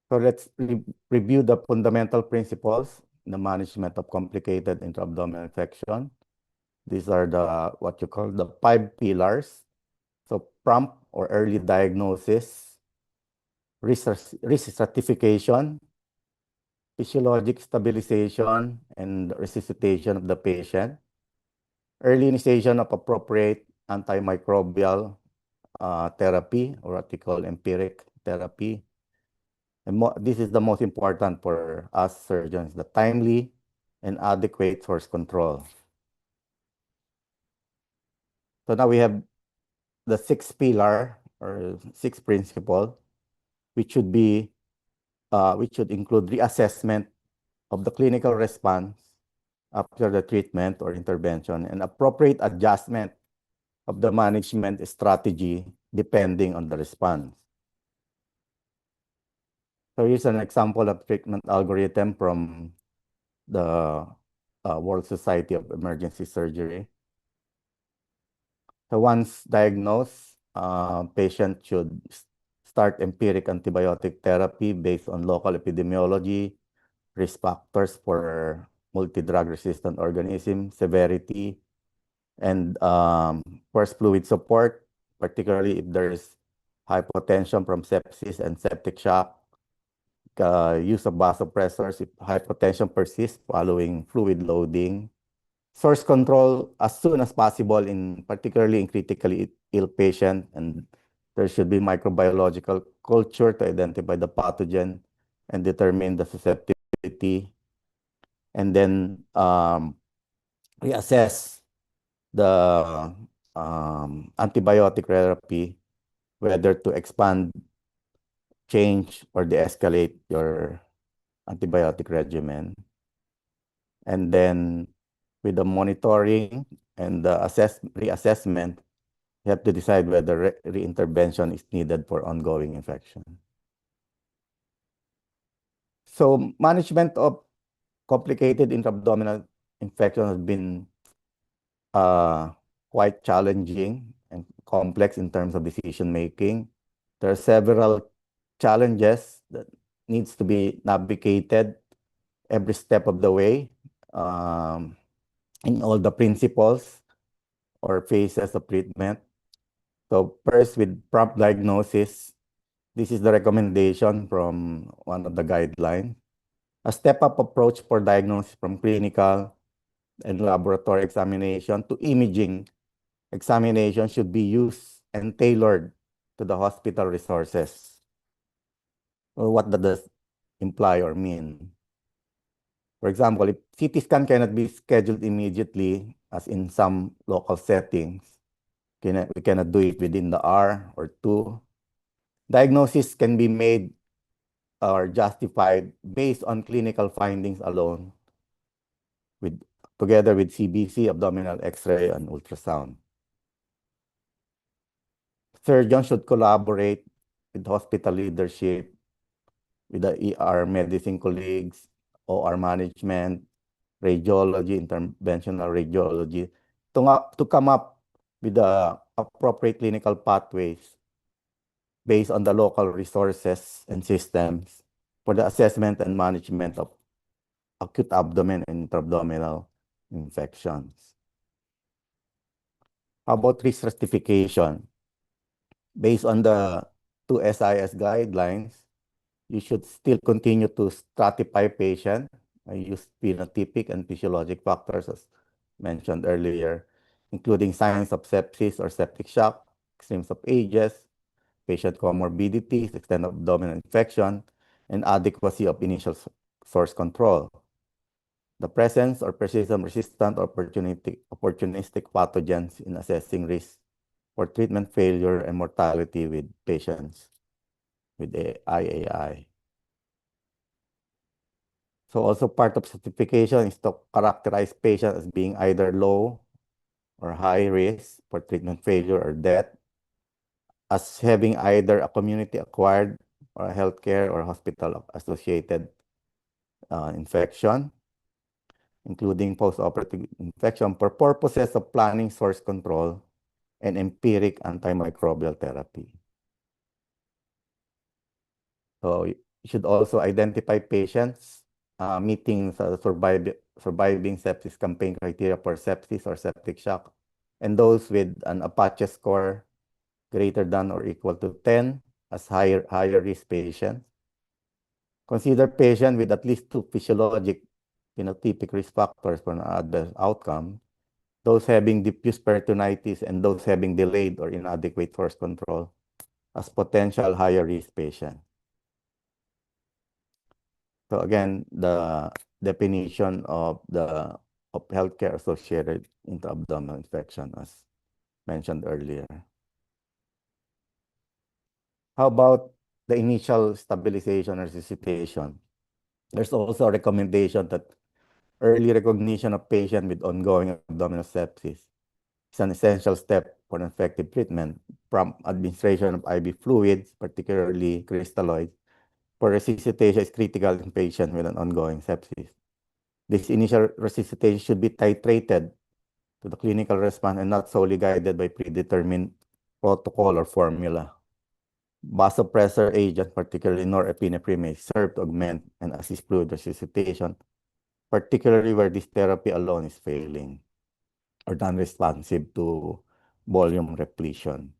So let's review the fundamental principles in the management of complicated intra-abdominal infection. These are the what you call the 5 pillars. So prompt or early diagnosis, risk stratification, physiologic stabilization and resuscitation of the patient, early initiation of appropriate antimicrobial therapy, or what we call empiric therapy. And this is the most important for us surgeons, the timely and adequate source control. So now we have the 6 pillar or 6 principle, which should be which should include reassessment of the clinical response after the treatment or intervention and appropriate adjustment of the management strategy depending on the response. So here's an example of treatment algorithm from the World Society of Emergency Surgery. So once diagnosed, patient should start empiric antibiotic therapy based on local epidemiology, risk factors for multi-drug resistant organism, severity, and first fluid support, particularly if there is hypotension from sepsis and septic shock, use of vasopressors if hypotension persists following fluid loading, source control as soon as possible, particularly in critically ill patient, and there should be microbiological culture to identify the pathogen and determine the susceptibility, and then reassess the antibiotic therapy, whether to expand, change, or de-escalate your antibiotic regimen. And then with the monitoring and the reassessment, you have to decide whether reintervention is needed for ongoing infection. So management of complicated intra-abdominal infection has been quite challenging and complex in terms of decision making. There are several challenges that needs to be navigated every step of the way in all the principles or phases of treatment. So first, with prompt diagnosis, this is the recommendation from one of the guidelines. A step-up approach for diagnosis from clinical and laboratory examination to imaging examination should be used and tailored to the hospital resources. Well, what does this imply or mean? For example, if CT scan cannot be scheduled immediately, as in some local settings, we cannot do it within the hour or two. Diagnosis can be made or justified based on clinical findings alone, together with CBC, abdominal X-ray, and ultrasound. Surgeons should collaborate with hospital leadership, with the ER medicine colleagues, OR management, radiology, interventional radiology, to come up with the appropriate clinical pathways based on the local resources and systems for the assessment and management of acute abdomen and intra-abdominal infections. How about risk stratification? Based on the 2SIS guidelines, you should still continue to stratify patient. I use phenotypic and physiologic factors as mentioned earlier, including signs of sepsis or septic shock, extremes of ages, patient comorbidities, extent of abdominal infection, and adequacy of initial source control. The presence or persistent resistant or opportunistic pathogens in assessing risk for treatment failure and mortality with patients with the IAI. So also part of certification is to characterize patients as being either low or high risk for treatment failure or death, as having either a community-acquired or a healthcare or hospital-associated infection, including post-operative infection for purposes of planning source control and empiric antimicrobial therapy. So should also identify patients meeting surviving sepsis campaign criteria for sepsis or septic shock, and those with an Apache score greater than or equal to 10 as higher risk patients. Consider patient with at least two physiologic phenotypic risk factors for an adverse outcome, those having diffuse peritonitis and those having delayed or inadequate force control as potential higher risk patients. So again, the definition of healthcare associated intra-abdominal infection as mentioned earlier. How about the initial stabilization or resuscitation? There's also a recommendation that early recognition of patient with ongoing abdominal sepsis is an essential step for an effective treatment. Prompt administration of IV fluids, particularly crystalloids, for resuscitation is critical in patients with an ongoing sepsis. This initial resuscitation should be titrated to the clinical response and not solely guided by predetermined protocol or formula. Vasopressor agent, particularly norepinephrine, may serve to augment and assist fluid resuscitation, particularly where this therapy alone is failing or non-responsive to volume repletion.